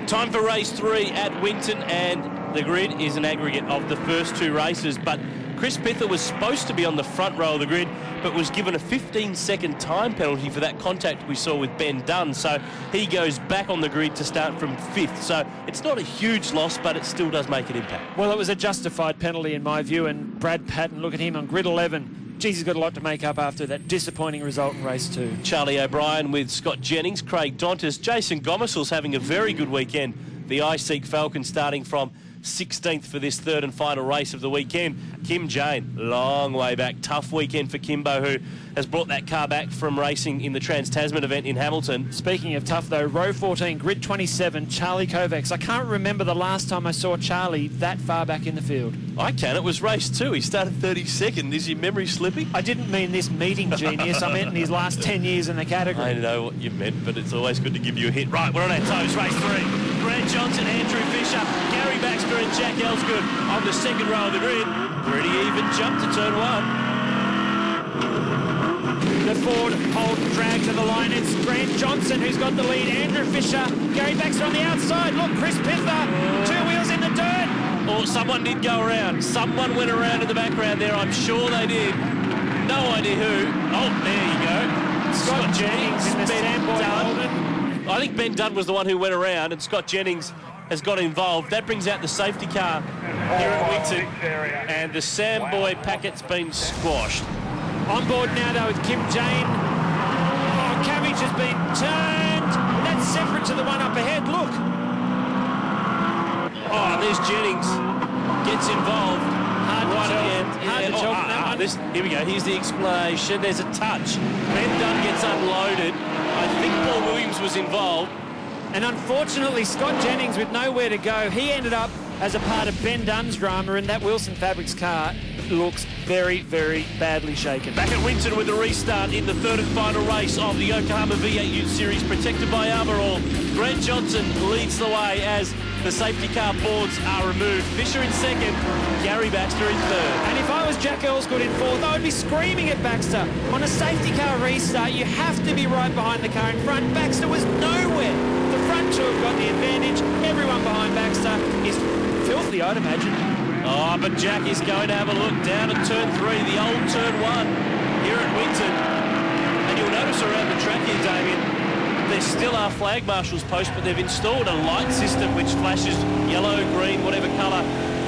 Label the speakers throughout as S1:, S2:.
S1: Time for race 3 at Winton, and the grid is an aggregate of the first 2 races, but Chris Pither was supposed to be on the front row of the grid, but was given a 15-second time penalty for that contact we saw with Ben Dunn, so he goes back on the grid to start from 5th. So it's not a huge loss, but it still does make an impact.
S2: Well, it was a justified penalty in my view, and Brad Patton, look at him on grid 11. Geez, he's got a lot to make up after that disappointing result in race 2.
S1: Charlie O'Brien with Scott Jennings, Craig Dontis, Jason Gomesel's having a very good weekend. The iSeek Falcon starting from 16th for this third and final race of the weekend. Kim Jane, long way back. Tough weekend for Kimbo, who has brought that car back from racing in the Trans-Tasman event in Hamilton.
S2: Speaking of tough, though, row 14, grid 27, Charlie Kovacs. I can't remember the last time I saw Charlie that far back in the field.
S1: I can. It was race 2. He started 32nd. Is your memory slipping?
S2: I didn't mean this meeting genius. I meant in his last 10 years in the category.
S1: I know what you meant, but it's always good to give you a hit. Right, we're on our toes. Race 3. Grant Johnson, Andrew Fisher, Gary Baxter and Jack Elsgood on the second row of the grid. Pretty even jump to turn 1.
S2: The Ford hold drag to the line. It's Grant Johnson who's got the lead. Andrew Fisher, Gary Baxter on the outside. Look, Chris Pither, 2 wheels in the dirt.
S1: Oh, someone did go around. Someone went around in the background there. I'm sure they did. No idea who. Oh, there you go.
S2: Scott Jennings in the standby Holden.
S1: I think Ben Dunn was the one who went around, and Scott Jennings has got involved. That brings out the safety car here at Winton, and the Samboy packet's been squashed.
S2: On board now, though, with Kim Jane. Oh, Cabbage has been turned. That's separate to the one up ahead. Look.
S1: Oh, there's Jennings. Gets involved.
S2: Hard to tell.
S1: Here we go. Here's the explanation. There's a touch. Ben Dunn gets unloaded. I think Paul Williams was involved.
S2: And unfortunately, Scott Jennings, with nowhere to go, he ended up as a part of Ben Dunn's drama, and that Wilson Fabrics car looks very, very badly shaken.
S1: Back at Winton with a restart in the third and final race of the Yokohama V8 Ute Series, protected by Armour All. Grant Johnson leads the way as the safety car boards are removed. Fisher in second, Gary Baxter in third.
S2: And if I was Jack Elsgood in fourth, I would be screaming at Baxter. On a safety car restart, you have to be right behind the car in front. Baxter was nowhere. The front 2 have got the advantage. Everyone behind Baxter is filthy, I'd imagine.
S1: Oh, but Jack is going to have a look down at turn 3, the old turn 1 here at Winton. And you'll notice around the track here, Damien, there still are flag marshals posts, but they've installed a light system which flashes yellow, green, whatever colour.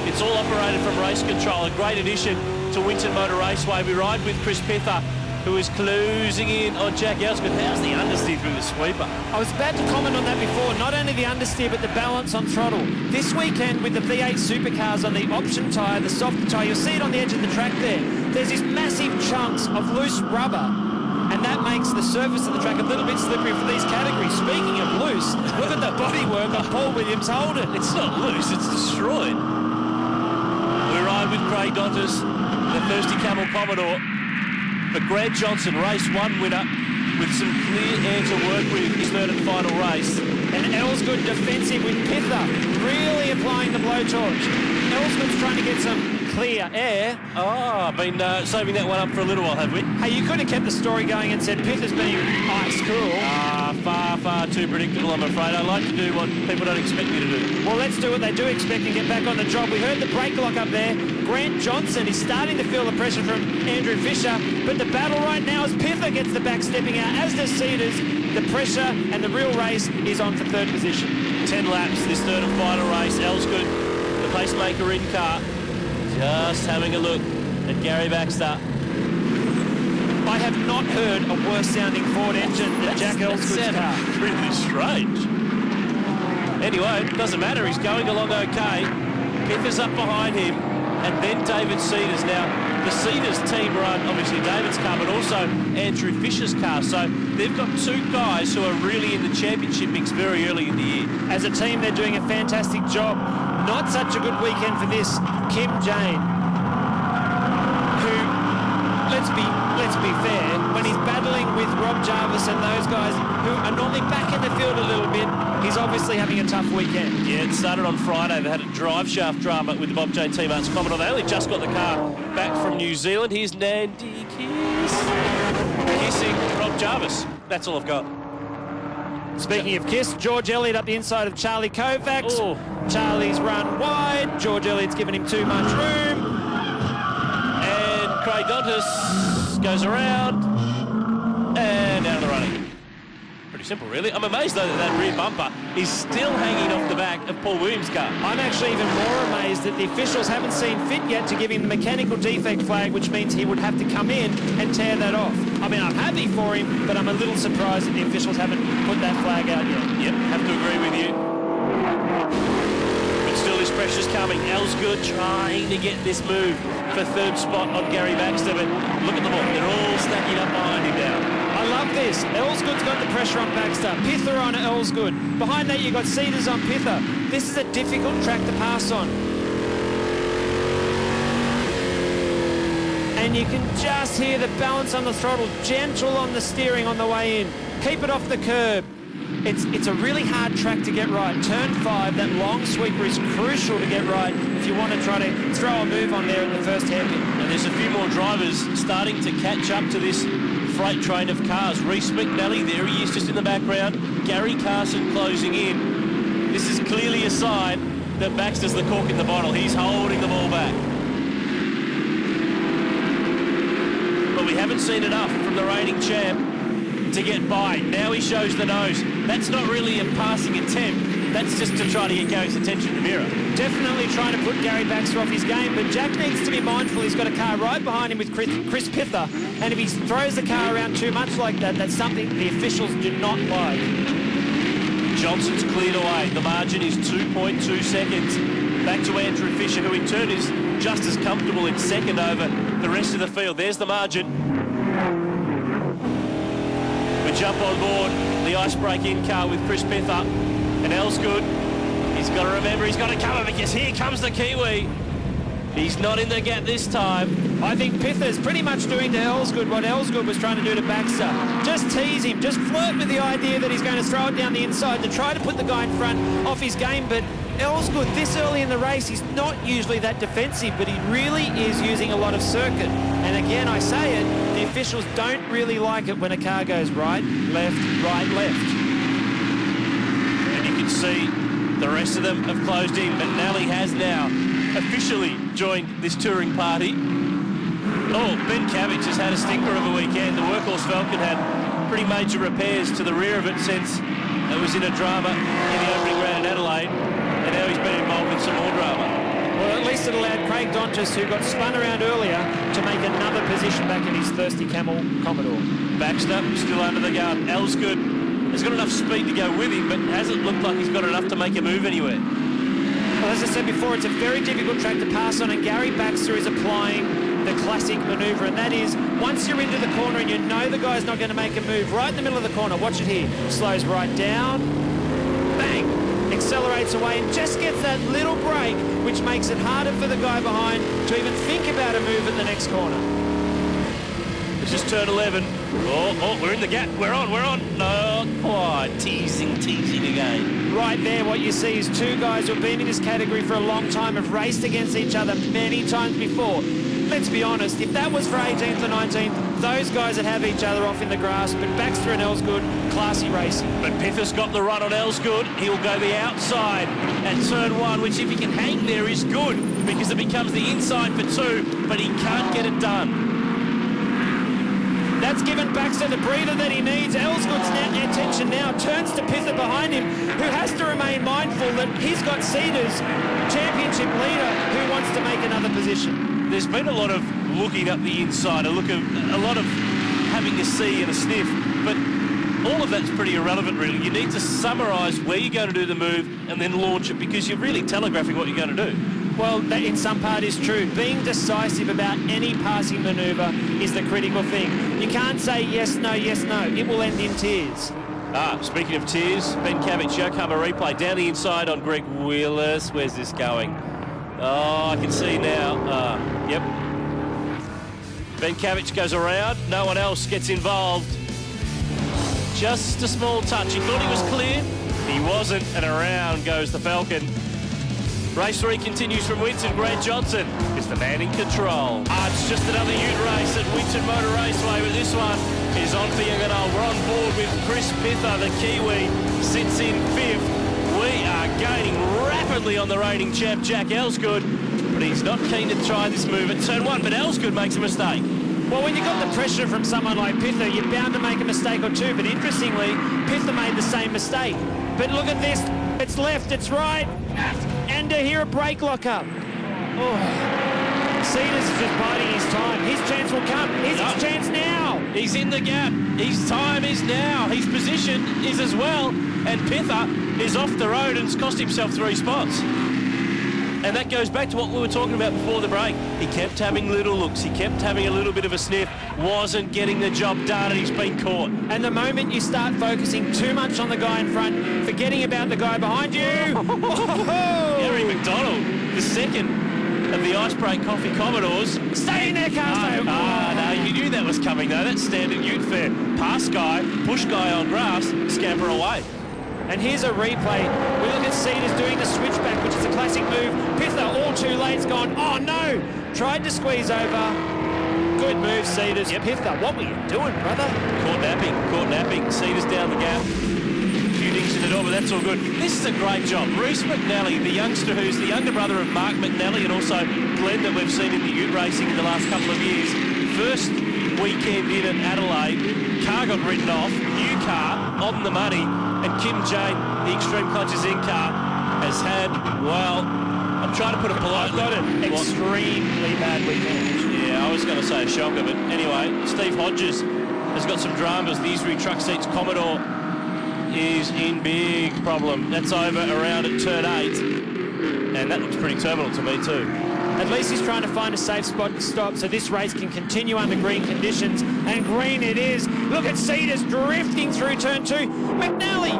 S1: It's all operated from race control. A great addition to Winton Motor Raceway. We ride with Chris Pither, who is closing in on Jack Elsgood. How's the understeer through the sweeper?
S2: I was about to comment on that before. Not only the understeer, but the balance on throttle. This weekend with the V8 supercars on the option tyre, the softer tyre, you'll see it on the edge of the track there. There's these massive chunks of loose rubber, and that makes the surface of the track a little bit slippery for these categories. Speaking of loose, look at the bodywork on Paul Williams Holden.
S1: It's not loose, it's destroyed. We ride with Craig Dontis, the Thirsty Camel Commodore. But Grant Johnson, race 1 winner, with some clear air to work with his third and final race.
S2: And Elsgood defensive with Pither, really applying the blowtorch. Elsgood's trying to get some clear air.
S1: Oh, been saving that one up for a little while, have we?
S2: Hey, you could have kept the story going and said Pither's being ice cool.
S1: Far, far too predictable, I'm afraid. I like to do what people don't expect me to do.
S2: Well, let's do what they do expect and get back on the job. We heard the brake lock up there. Grant Johnson is starting to feel the pressure from Andrew Fisher, but the battle right now is Pither gets the back stepping out, as does Cedars. The pressure and the real race is on for third position.
S1: 10 laps, this third and final race. Elsgood, the pacemaker in car, just having a look at Gary Baxter.
S2: I have not heard a worse-sounding Ford engine than Jack Elsgood's car.
S1: Really strange. Anyway, it doesn't matter. He's going along okay. Pither's up behind him, and then David Cedars. Now, the Cedars team run, obviously, David's car, but also Andrew Fisher's car. So they've got 2 guys who are really in the championship mix very early in the year. As a team, they're doing a fantastic job.
S2: Not such a good weekend for this Kim Jane, who, let's be fair, when he's battling with Rob Jarvis and those guys who are normally back in the field a little bit, he's obviously having a tough weekend.
S1: Yeah, it started on Friday. They had a drive shaft drama with the Bob Jane Team Arts Commodore. They only just got the car back from New Zealand. Here's Nandy kissing Rob Jarvis. That's all I've got.
S2: Speaking of Kiss, George Elliott up the inside of Charlie Kovacs.
S1: Oh.
S2: Charlie's run wide. George Elliott's given him too much room.
S1: And Craig Dontis goes around and out of the running. Pretty simple, really. I'm amazed, though, that rear bumper is still hanging off the back of Paul Williams' car.
S2: I'm actually even more amazed that the officials haven't seen fit yet to give him the mechanical defect flag, which means he would have to come in and tear that off. I mean, I'm happy for him, but I'm a little surprised that the officials haven't put that flag out yet.
S1: Yep, have to agree with you. But still, this pressure's coming. Ellsgood trying to get this move for third spot on Gary Baxter, but look at them all. They're all stacking up behind him now.
S2: I love this. Ellsgood's got the pressure on Baxter. Pither on Ellsgood. Behind that, you've got Cedars on Pither. This is a difficult track to pass on. And you can just hear the balance on the throttle, gentle on the steering on the way in. Keep it off the curb. It's a really hard track to get right. Turn 5, that long sweeper is crucial to get right if you want to try to throw a move on there in the first hairpin.
S1: And there's a few more drivers starting to catch up to this freight train of cars. Reece McNally, there he is just in the background. Gary Carson closing in. This is clearly a sign that Baxter's the cork in the bottle. He's holding the ball back. But we haven't seen enough from the reigning champ to get by. Now he shows the nose. That's not really a passing attempt. That's just to try to get Gary's attention to mirror.
S2: Definitely trying to put Gary Baxter off his game, but Jack needs to be mindful. He's got a car right behind him with Chris Pither, and if he throws the car around too much like that, that's something the officials do not like.
S1: Johnson's cleared away. The margin is 2.2 seconds. Back to Andrew Fisher, who in turn is just as comfortable in second over the rest of the field. There's the margin. We jump on board the icebreak-in car with Chris Pither. And Ellsgood, he's got to remember, he's got to cover because here comes the Kiwi. He's not in the gap this time.
S2: I think Pither's pretty much doing to Ellsgood what Ellsgood was trying to do to Baxter. Just tease him, just flirt with the idea that he's going to throw it down the inside to try to put the guy in front off his game. But Ellsgood, this early in the race, he's not usually that defensive, but he really is using a lot of circuit. And again, I say it, the officials don't really like it when a car goes right, left, left.
S1: See, the rest of them have closed in, but Nally has now officially joined this touring party. Oh, Ben Cavage has had a stinker of a weekend. The Workhorse Falcon had pretty major repairs to the rear of it since it was in a drama in the opening round in Adelaide, and now he's been involved in some more drama.
S2: Well, at least it allowed Craig Dontis, who got spun around earlier, to make another position back in his thirsty Camel Commodore.
S1: Baxter still under the gun. Ellsgood has got enough speed to go with him, but hasn't looked like he's got enough to make a move anywhere.
S2: Well, as I said before, it's a very difficult track to pass on, and Gary Baxter is applying the classic manoeuvre, and that is, once you're into the corner and you know the guy's not going to make a move, right in the middle of the corner, watch it here, slows right down, bang, accelerates away, and just gets that little break, which makes it harder for the guy behind to even think about a move at the next corner.
S1: This is turn 11. Oh, we're in the gap. We're on. No, quite. Teasing again.
S2: Right there, what you see is two guys who have been in this category for a long time, have raced against each other many times before. Let's be honest, if that was for 18th or 19th, those guys would have each other off in the grass, but Baxter and Ellsgood, classy racing.
S1: But Pither's got the run on Ellsgood. He'll go the outside at turn 1, which if he can hang there is good, because it becomes the inside for 2, but he can't get it done.
S2: That's given Baxter the breather that he needs. Ellsgood's attention now turns to Pither behind him, who has to remain mindful that he's got Cedars, championship leader, who wants to make another position.
S1: There's been a lot of looking up the inside, a lot of having a see and a sniff, but all of that's pretty irrelevant, really. You need to summarise where you're going to do the move and then launch it, because you're really telegraphing what you're going to do.
S2: Well, that in some part is true. Being decisive about any passing manoeuvre is the critical thing. You can't say yes, no, it will end in tears.
S1: Speaking of tears, Ben Cavage, Yokohama replay down the inside on Greg Wheelers. Where's this going? Oh, I can see now. Yep. Ben Cavage goes around. No one else gets involved. Just a small touch. He thought he was clear. He wasn't, and around goes the Falcon. Race 3 continues from Winton. Grant Johnson is the man in control. It's just another ute race at Winton Motor Raceway, with this one is on for Yangonal. We're on board with Chris Pither, the Kiwi, sits in 5th. We are gaining rapidly on the reigning champ, Jack Elsgood, but he's not keen to try this move at turn 1, but Elsgood makes a mistake.
S2: Well, when you got the pressure from someone like Pither, you're bound to make a mistake or two, but interestingly, Pither made the same mistake. But look at this, it's left, it's right, and here a brake lock up. Cedars is just biding his time. His chance will come. Here's his chance now.
S1: He's in the gap. His time is now. His position is as well. And Pither is off the road and has cost himself 3 spots. And that goes back to what we were talking about before the break. He kept having little looks. He kept having a little bit of a sniff. Wasn't getting the job done, and he's been caught.
S2: And the moment you start focusing too much on the guy in front, forgetting about the guy behind you.
S1: Gary McDonald, the second of the Icebreak Coffee Commodores.
S2: Stay in there, Carsto.
S1: No, you knew that was coming, though. That's standard ute fare. Pass guy, push guy on grass, scamper away.
S2: And here's a replay. We look at Cedars doing the switchback, which is a classic move. Pither, all too late, it's gone. Oh, no. Tried to squeeze over. Good move, Cedars.
S1: Yep.
S2: Pither, what were you doing, brother?
S1: Caught napping. Cedars down the gap. Few dings in the door, but that's all good. This is a great job. Reece McNally, the youngster who's the younger brother of Mark McNally and also Glenn that we've seen in the ute racing in the last couple of years. First weekend in at Adelaide, car got written off, new car on the money, and Kim Jane, the Extreme Clutches in car, has had, well, I'm trying to put it politely.
S2: I've got it. Extremely bad weekend.
S1: Yeah, I was going to say a shocker, but anyway, Steve Hodges has got some dramas. The Isri Truck Seats Commodore is in big problem. That's over around at turn 8, and that looks pretty terminal to me too.
S2: At least he's trying to find a safe spot to stop so this race can continue under green conditions, and green it is. Look at Cedars drifting through turn 2. McNally,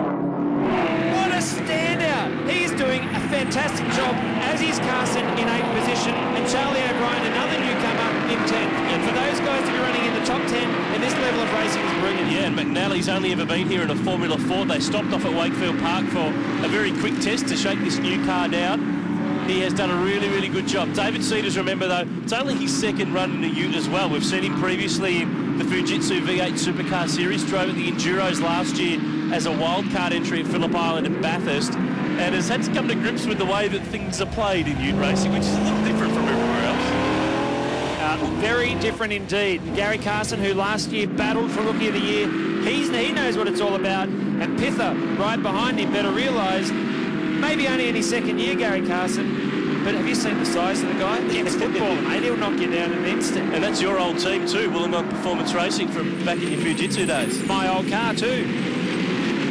S2: what a standout. He's doing a fantastic job, as is Carson in 8th position, and Charlie O'Brien, another newcomer, in 10th. And for those guys to be running in the top 10 in this level of racing is brilliant.
S1: Yeah, and McNally's only ever been here in a Formula 4. They stopped off at Wakefield Park for a very quick test to shake this new car down. He has done a really, really good job. David Cedars, remember though, it's only his second run in the ute as well. We've seen him previously in the Fujitsu V8 Supercar Series, drove at the Enduros last year as a wildcard entry at Phillip Island and Bathurst, and has had to come to grips with the way that things are played in ute racing, which is a little different from everywhere else.
S2: Very different indeed. Gary Carson, who last year battled for Rookie of the Year, he knows what it's all about. And Pither, right behind him, better realise, maybe only in his second year, Gary Carson, but have you seen the size of the guy? It's football, mate. He'll knock you down in an instant.
S1: And that's your old team too, Wollongong Performance Racing from back in your Fujitsu days.
S2: My old car too.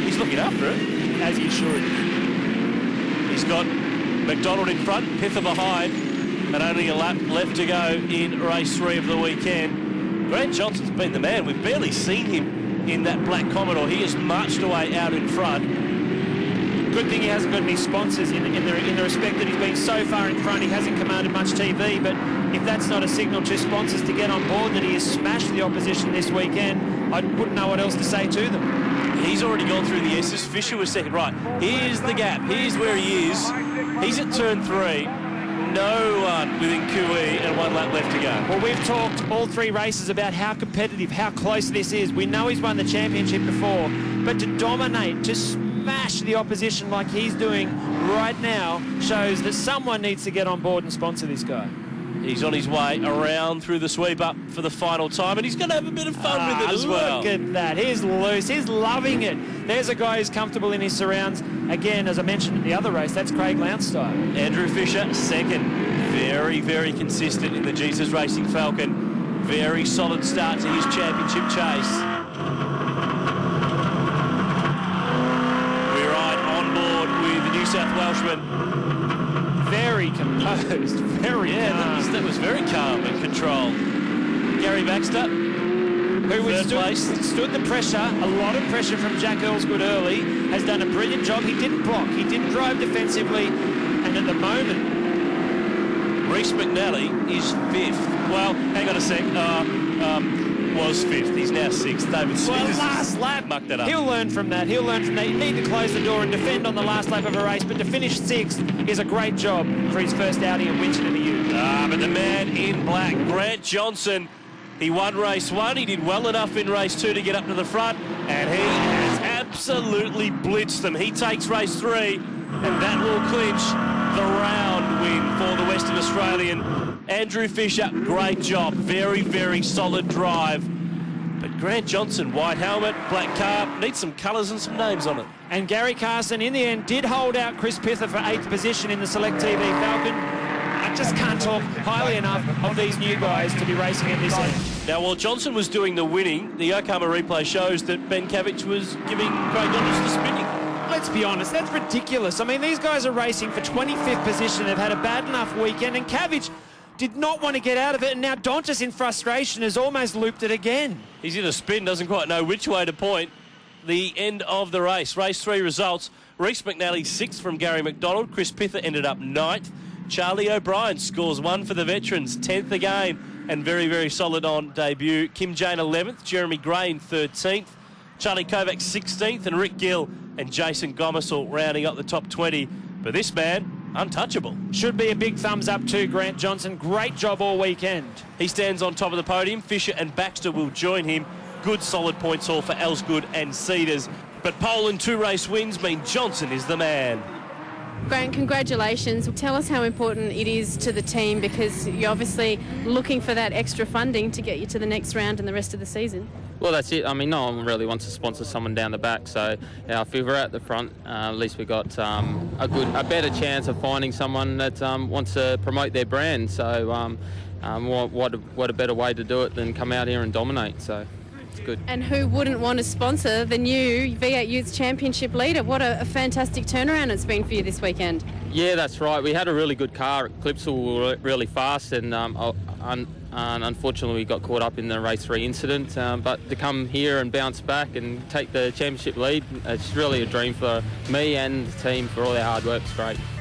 S1: He's looking after it.
S2: As he should.
S1: He's got McDonald in front, Pither behind, and only a lap left to go in race 3 of the weekend. Grant Johnson's been the man. We've barely seen him in that black Commodore. He has marched away out in front.
S2: Good thing he hasn't got any sponsors in the respect that he's been so far in front. He hasn't commanded much TV, but if that's not a signal to sponsors to get on board that he has smashed the opposition this weekend, I wouldn't know what else to say to them.
S1: He's already gone through the S's. Fisher was second. Right, here's the gap. Here's where he is. He's at turn 3. No one within QE and 1 lap left to go.
S2: Well, we've talked all 3 races about how competitive, how close this is. We know he's won the championship before, but to dominate, to smash the opposition like he's doing right now shows that someone needs to get on board and sponsor this guy.
S1: He's on his way around through the sweep up for the final time, and he's going to have a bit of fun with it as well.
S2: Look at that. He's loose. He's loving it. There's a guy who's comfortable in his surrounds. Again, as I mentioned in the other race, that's Craig Lowndes style.
S1: Andrew Fisher, second. Very, very consistent in the Jesus Racing Falcon. Very solid start to his championship chase. We're right on board with the New South Welshman.
S2: Very composed, very calm.
S1: That was very calm and controlled. Gary Baxter,
S2: who withstood the pressure, a lot of pressure from Jack Elsgood early, has done a brilliant job. He didn't block, he didn't drive defensively, and at the moment...
S1: Reece McNally is 5th. Well, hang on a sec. Was 5th. He's now 6th. David Smith
S2: last lap.
S1: Mucked that up.
S2: He'll learn from that. He'll learn from that. You need to close the door and defend on the last lap of a race, but to finish 6th is a great job for his first outing at Winton in the ute.
S1: But the man in black, Grant Johnson, He won race 1. He did well enough in race 2 to get up to the front, and he has absolutely blitzed them. He takes race 3, and that will clinch the round win for the Western Australian. Andrew Fisher, great job. Very, very solid drive. But Grant Johnson, white helmet, black car, needs some colours and some names on it.
S2: And Gary Carson, in the end, did hold out Chris Pither for 8th position in the Select TV Falcon. I just can't talk highly enough of these new guys to be racing at this end.
S1: Now, while Johnson was doing the winning, the Yokohama replay shows that Ben Cavich was giving Craig Douglas the spinning.
S2: Let's be honest, that's ridiculous. I mean, these guys are racing for 25th position. They've had a bad enough weekend, and Cavich did not want to get out of it, and now Dontas, in frustration, has almost looped it again.
S1: He's in a spin, doesn't quite know which way to point. The end of the race. Race 3 results. Reece McNally 6th from Gary McDonald. Chris Pither ended up 9th. Charlie O'Brien scores 1 for the veterans, 10th again, and very, very solid on debut. Kim Jane 11th, Jeremy Grain 13th, Charlie Kovac 16th, and Rick Gill and Jason Gomersall rounding up the top 20. But this man, untouchable. Should be a big thumbs up to Grant Johnson. Great job all weekend. He stands on top of the podium. Fisher and Baxter will join him. Good solid points haul for Elsgood and Cedars. But pole and 2 race wins mean Johnson is the man.
S3: Grant, congratulations. Tell us how important it is to the team, because you're obviously looking for that extra funding to get you to the next round and the rest of the season.
S4: Well, that's it. I mean, no one really wants to sponsor someone down the back. So, yeah, if we were at the front, at least we got a better chance of finding someone that wants to promote their brand. So, what a better way to do it than come out here and dominate. So, it's good. And
S3: who wouldn't want to sponsor the new V8 Youth Championship leader? What a fantastic turnaround it's been for you this weekend.
S4: Yeah, that's right. We had a really good car. Clipsal were really fast, and unfortunately we got caught up in the race 3 incident. But to come here and bounce back and take the championship lead, it's really a dream for me and the team for all their hard work. It's great.